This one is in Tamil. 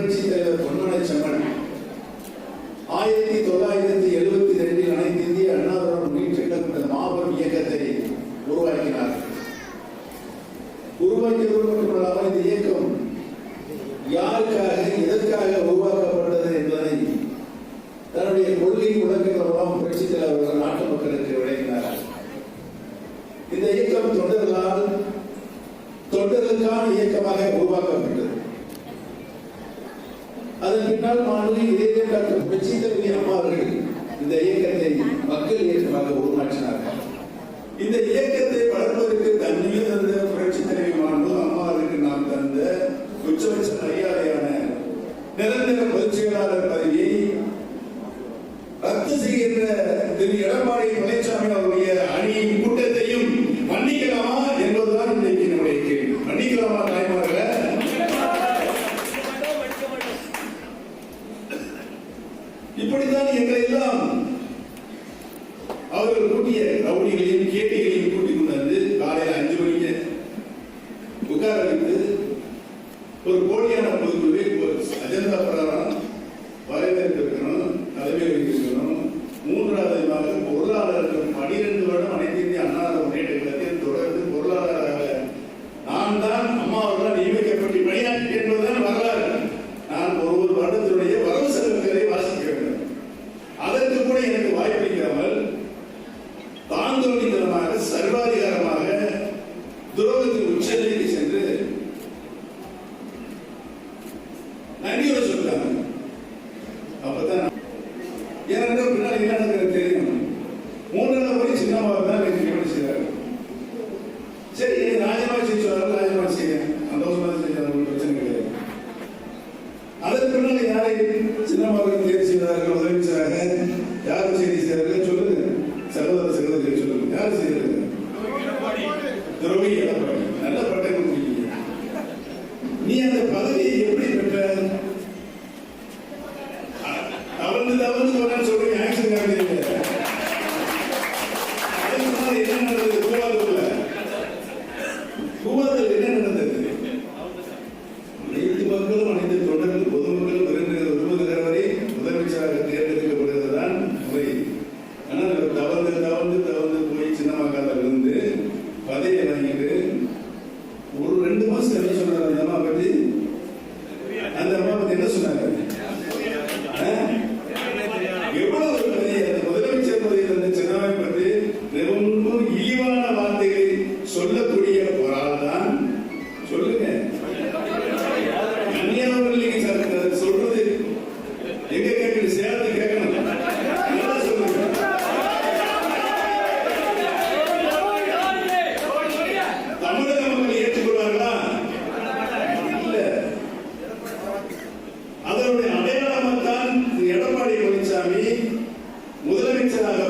புரட்சி தலைவர் பொன்மன செம்மன் 1972 அனைத்து இந்திய அண்ணா திராவிட முன்னேற்ற கழகம் மாபெரும் இயக்கத்தை உருவாக்கினார். உருவாக்கியதோடு மட்டுமல்லாமல் இந்த இயக்கம் யாருக்காக எதற்காக உருவாக்கப்பட்டது என்பதை தன்னுடைய கொள்கை முழக்கங்கள் மூலம் புரட்சி தலைவர் நாட்டு மக்களுக்கு விளக்கினார். இந்த இயக்கம் தொண்டர்களுக்கான இயக்கமாக உருவாக்கப்பட்டது. அதன் பின்னால் மாநில டாக்டர் புரட்சி தலைவி அம்மா அவர்கள் இந்த இயக்கத்தை மக்கள் இயக்கமாக உருமாற்றினார்கள். இந்த இயக்கத்தை வளர்ப்பதற்கு தன்மையை தந்த புரட்சி தலைவி மாண்பு அம்மாவுக்கு நாம் தந்த உச்சபட்ச மரியாதையான நிரந்தர பொதுச் செயலாளர் பதவியை ரத்து செய்கின்ற திரு எடப்பாடி பழனிசாமி அவருடைய அணியின் கூட்டத்தையும் மன்னிக்கலாமா என்பதுதான் இன்றைக்கு நம்முடைய கேள்வி. மன்னிக்கலாமா தாய்மார்கள? இப்படித்தான் எங்களை எல்லாம் அவர்கள் கூட்டிய ரவுடிகளையும் கேட்டிகளையும் கூட்டிக் கொண்டு வந்து காலையில் 5 மணிக்கு உட்கார வைத்து ஒரு போலியான பொதுக்குழுவை அஜெண்டா பிரகாரம் வரவேற்பு இருக்கணும், தலைமை வைக்கணும். மூன்றாவது பொருளாளர்கள் 12 வருடம் அனைத்து இந்திய அண்ணா முன்னேற்ற கழகத்தில் தொடர்ந்து பொருளாளராக நான் தான் அம்மா அவர்களால் நியமிக்கப்பட்டு பணியாற்றி என்பதுதான் வரலாறு. நான் ஒரு வருடத்தினுடைய வரவு செலவுகளை வாசிக்க வேண்டும். அதற்கு கூட எனக்கு வாய்ப்பளிக்காமல் தாந்தோணித்தனமாக சர்வாதிகாரமாக துரோகத்தின் உச்சநிலைக்கு சென்று நன்றியோட சொல்றாங்க. அப்பதான் ஏனென்றால் பின்னால் என்ன நடக்கிறது தெரியும். 3 முறை சின்னமாக தான் நியமனம் செய்தார். சரி, ராஜினாமா செய்வார்கள், ராஜினாமா செய்ய சந்தோஷமாக செஞ்சாங்க, பிரச்சனை கிடையாது. அதற்கு பின்னால் யாரை சின்னமாக தேர்வு செய்தார்கள், முதலமைச்சராக யாரும் செய்தி செய்தார்கள் சொல்லுங்க. சகோதரி சொல்லுங்க, யாரும் செய்தார்கள்? துரோகி எடப்பாடி. நல்ல பட்டம் கொடுத்தீங்க. நீ அந்த பதவியை எப்படி பெற்ற? தவறு சொல்றீங்க. ஆக்ஷன் காட்டுறீங்க. என்ன நடந்தது? கூவாதூர்ல என்ன நடந்தது? அனைத்து மக்களும் அனைத்து தொண்டர்கள் பொதுமக்களும் விரும்புகிற வரை முதலமைச்சராக தேர்ந்தெடுக்கப்படுவதுதான் முறை. ஆனால் தவறு போய் சின்னமாக இருந்து பதவியை வாங்கிட்டு ஒரு 2 மாசம் என்ன சொன்னார் அந்த அம்மா பத்தி? அந்த அம்மா பத்தி என்ன சொன்னாங்க? எவ்வளவு முதலமைச்சர் பதவியில் இருந்த சின்னம்மை பற்றி ரொம்ப இழிவான வார்த்தைகளை சொல்லக்கூடிய ஒரு ஆள் தான். சொல்லுங்க, அந்நியவர்கள் சொல்றது எங்க கேட்கணும்? சேர்த்து கேட்கணும். சொல்லுங்க. தமிழக மக்கள் ஏற்றுக்கொள்வார்களா? இல்ல. அதனுடைய அடையாளமாகத்தான் எடப்பாடி பழனிசாமி முதலமைச்சராக